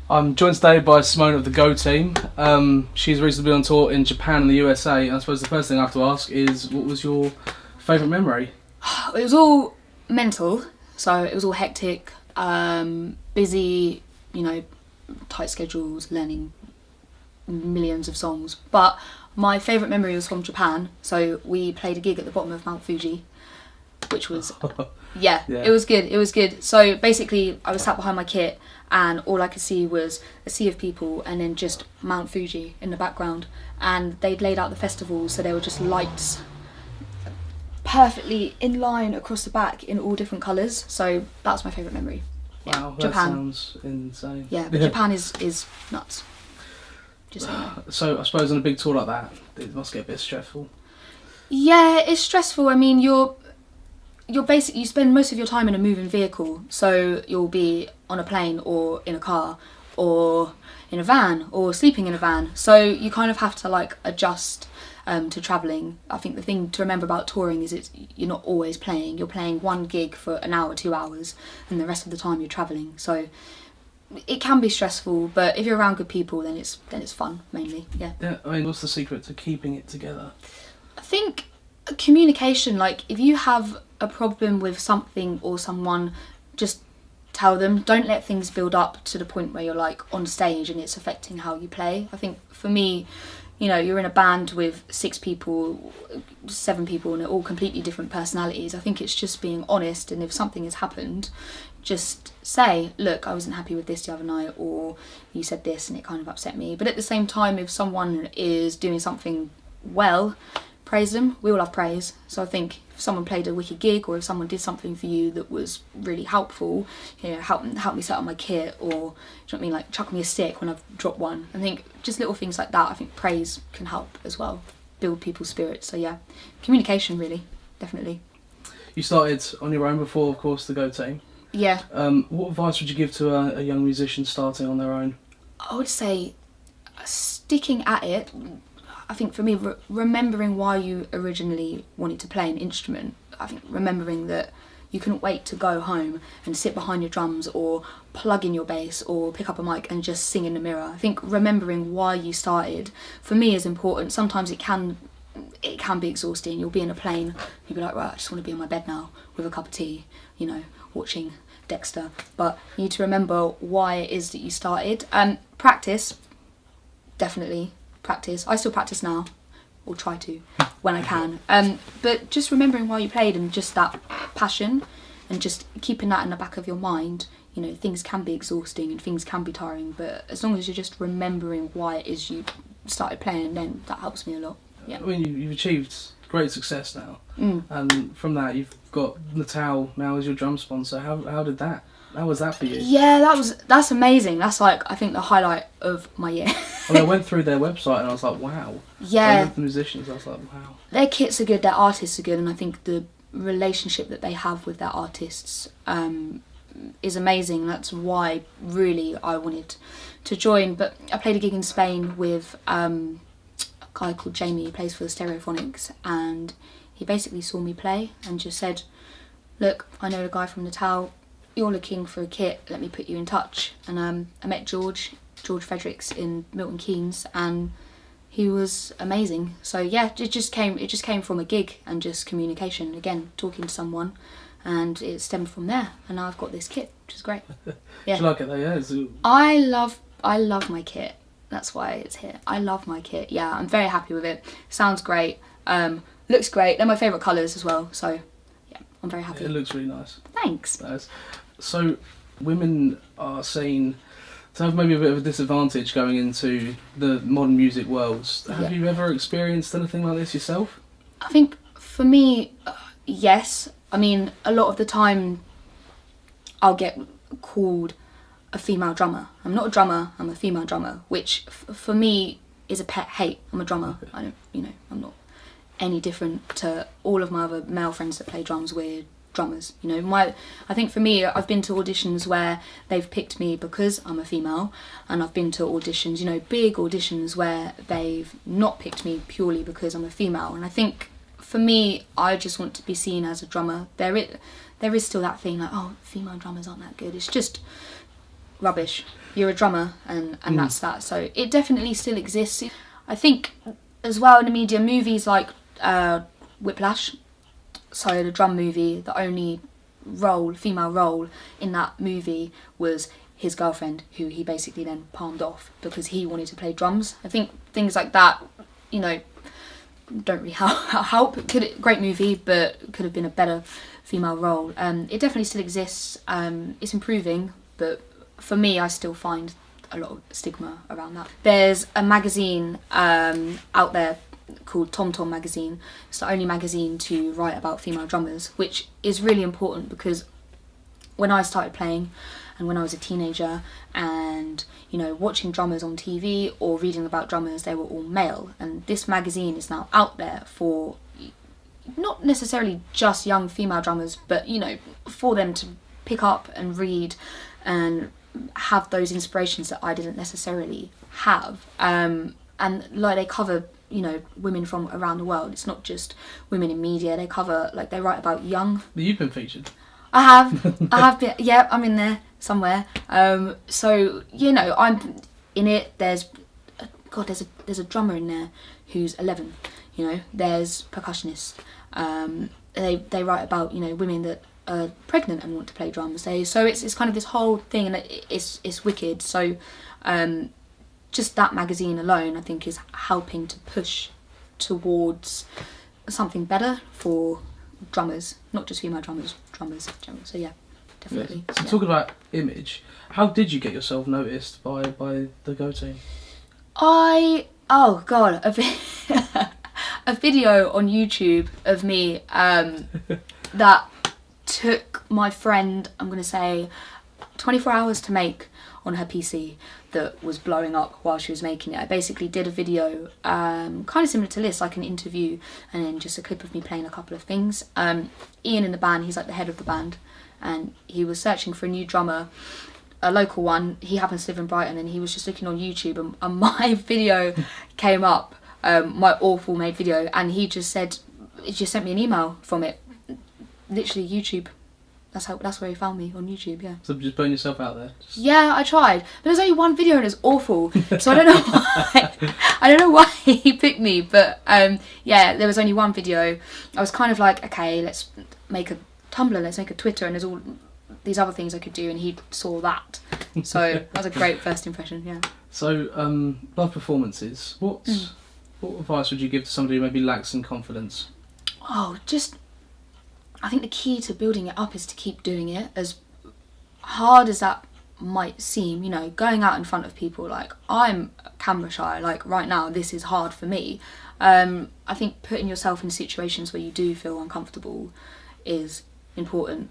I'm joined today by Simone of the Go team. She's recently been on tour in Japan and the USA, and I suppose the first thing I have to ask is, what was your favourite memory? It was all mental, so it was all hectic, busy, tight schedules, learning millions of songs. But my favourite memory was from Japan. So we played a gig at the bottom of Mount Fuji, which was, yeah, it was good, it was good. So basically I was sat behind my kit and all I could see was a sea of people and then just Mount Fuji in the background. And they'd laid out the festival, so there were just lights perfectly in line across the back in all different colours. So that's my favourite memory. Wow, yeah. Japan. That sounds insane. Yeah, but Japan is nuts. Just so you know. So I suppose on a big tour like that, it must get a bit stressful. Yeah, it's stressful. I mean, you're basically, you spend most of your time in a moving vehicle, so you'll be on a plane or in a car or in a van or sleeping in a van, so you kind of have to like adjust to travelling. I think the thing to remember about touring is you're not always playing. You're playing one gig for an hour, 2 hours, and the rest of the time you're travelling, so it can be stressful, but if you're around good people, then it's fun mainly. Yeah, I mean, what's the secret to keeping it together? I think communication. Like, if you have a problem with something or someone, just tell them. Don't let things build up to the point where you're like on stage and it's affecting how you play. I think for me, you're in a band with 6 people, 7 people, and they're all completely different personalities. I think it's just being honest, and if something has happened, just say, look, I wasn't happy with this the other night, or you said this and it kind of upset me. But at the same time, if someone is doing something well, praise them. We all love praise. So I think if someone played a wicked gig, or if someone did something for you that was really helpful, help me set up my kit, or do you know what I mean, like chuck me a stick when I've dropped one. I think just little things like that, I think praise can help as well, build people's spirits. So yeah, communication really, definitely. You started on your own before, of course, the Go team. Yeah. What advice would you give to a young musician starting on their own? I would say sticking at it. I think for me, remembering why you originally wanted to play an instrument. I think remembering that you couldn't wait to go home and sit behind your drums or plug in your bass or pick up a mic and just sing in the mirror. I think remembering why you started, for me, is important. Sometimes it can be exhausting. You'll be in a plane, you'll be like, right, I just want to be in my bed now with a cup of tea, watching Dexter. But you need to remember why it is that you started. Practice, definitely. Practice. I still practice now, or try to when I can, but just remembering why you played and just that passion and just keeping that in the back of your mind. Things can be exhausting and things can be tiring, but as long as you're just remembering why it is you started playing, then that helps me a lot. Yeah. I mean, you've achieved great success now, and from that you've got Natal now as your drum sponsor. How was that for you? Yeah, that's amazing. That's like, I think, the highlight of my year. I went through their website and I was like, wow. Yeah. The musicians, I was like, wow. Their kits are good, their artists are good, and I think the relationship that they have with their artists is amazing. That's why really I wanted to join. But I played a gig in Spain with a guy called Jamie, who plays for the Stereophonics, and he basically saw me play and just said, look, I know a guy from Natal, you're looking for a kit, let me put you in touch. And I met George Fredericks in Milton Keynes, and he was amazing. So yeah, it just came from a gig and just communication, again, talking to someone, and it stemmed from there, and now I've got this kit, which is great. Yeah. Do you like it though? Yeah. I love my kit. That's why it's here. I love my kit. Yeah, I'm very happy with it. Sounds great. Looks great. They're my favourite colours as well. So yeah, I'm very happy. It looks really nice. Thanks. Nice. So women are seen to have maybe a bit of a disadvantage going into the modern music worlds. Have you ever experienced anything like this yourself? I think for me, yes. I mean, a lot of the time I'll get called a female drummer. I'm not a drummer, I'm a female drummer, which for me is a pet hate. I'm a drummer. Okay. I don't, I'm not any different to all of my other male friends that play drums. We're drummers. I think for me, I've been to auditions where they've picked me because I'm a female, and I've been to auditions, big auditions, where they've not picked me purely because I'm a female. And I think for me, I just want to be seen as a drummer. There is still that thing like, oh, female drummers aren't that good. It's just rubbish. You're a drummer, and that's that. So it definitely still exists. I think as well in the media, movies like Whiplash, so the drum movie, the only female role in that movie was his girlfriend, who he basically then palmed off because he wanted to play drums. I think things like that, you know, don't really help. Great movie, but could have been a better female role. It definitely still exists. It's improving, but for me, I still find a lot of stigma around that. There's a magazine out there called Tom Tom magazine. It's the only magazine to write about female drummers, which is really important because when I started playing and when I was a teenager and, you know, watching drummers on TV or reading about drummers, they were all male. And this magazine is now out there for not necessarily just young female drummers, but, you know, for them to pick up and read and have those inspirations that I didn't necessarily have. And like they cover, you know, women from around the world. It's not just women in media. They cover, like, they write about young. You've been featured. I have been. Yeah, I'm in there somewhere. So you know, I'm in it. There's a drummer in there who's 11. You know, there's percussionists. They write about, you know, women that are pregnant and want to play drums. So it's kind of this whole thing, and it's wicked. So just that magazine alone, I think, is helping to push towards something better for drummers, not just female drummers in general. So yeah, definitely. Yes. So talking about image, how did you get yourself noticed by the Go team? A video on YouTube of me that took my friend, I'm going to say, 24 hours to make on her PC, that was blowing up while she was making it. I basically did a video kind of similar to this, like an interview, and then just a clip of me playing a couple of things. Ian in the band, he's like the head of the band, and he was searching for a new drummer, a local one. He happens to live in Brighton, and he was just looking on YouTube, and my video came up, my awful made video, and he just sent me an email from it. Literally YouTube. That's where he found me, on YouTube, yeah. So just putting yourself out there? Yeah, I tried. But there's only one video and it's awful. So I don't know why. I don't know why he picked me, but yeah, there was only one video. I was kind of like, okay, let's make a Tumblr, let's make a Twitter, and there's all these other things I could do, and he saw that. So that was a great first impression, yeah. So, live performances. What advice would you give to somebody who maybe lacks in confidence? Oh, I think the key to building it up is to keep doing it, as hard as that might seem. You know, going out in front of people, like, I'm camera shy, like right now this is hard for me. I think putting yourself in situations where you do feel uncomfortable is important,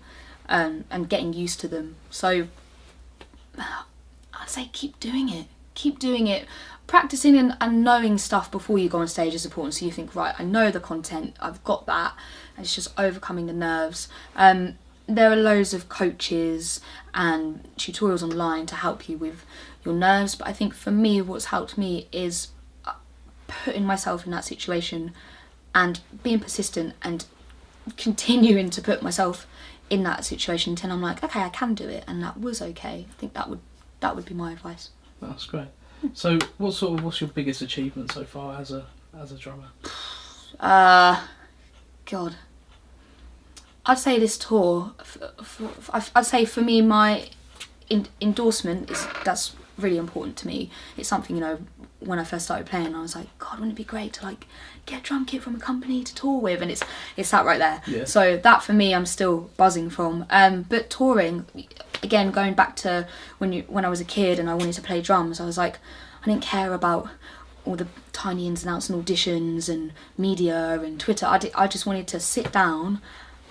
and getting used to them. So I'd say keep doing it. Practicing and knowing stuff before you go on stage is important, so you think, right, I know the content, I've got that, and it's just overcoming the nerves. There are loads of coaches and tutorials online to help you with your nerves, but I think for me, what's helped me is putting myself in that situation and being persistent and continuing to put myself in that situation until I'm like, okay, I can do it, and that was okay. I think that would be my advice. That's great. So, what's your biggest achievement so far as a drummer? God, I'd say this tour. I'd say for me, my endorsement that's really important to me. It's something, you know, when I first started playing, I was like, God, wouldn't it be great to like get a drum kit from a company to tour with? And it's that right there. Yeah. So that for me, I'm still buzzing from. But touring, again, going back to when I was a kid and I wanted to play drums, I was like, I didn't care about all the tiny ins and outs and auditions and media and Twitter. I just wanted to sit down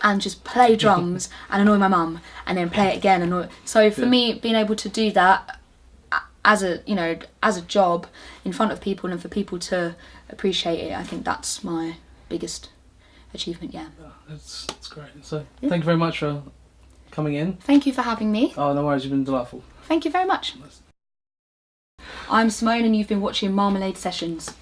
and just play drums and annoy my mum, and then play it again. So for me, being able to do that as a job in front of people and for people to appreciate it, I think that's my biggest achievement. Yeah. That's great. So thank you very much for coming in. Thank you for having me. Oh, no worries. You've been delightful. Thank you very much. I'm Simone, and you've been watching Marmalade Sessions.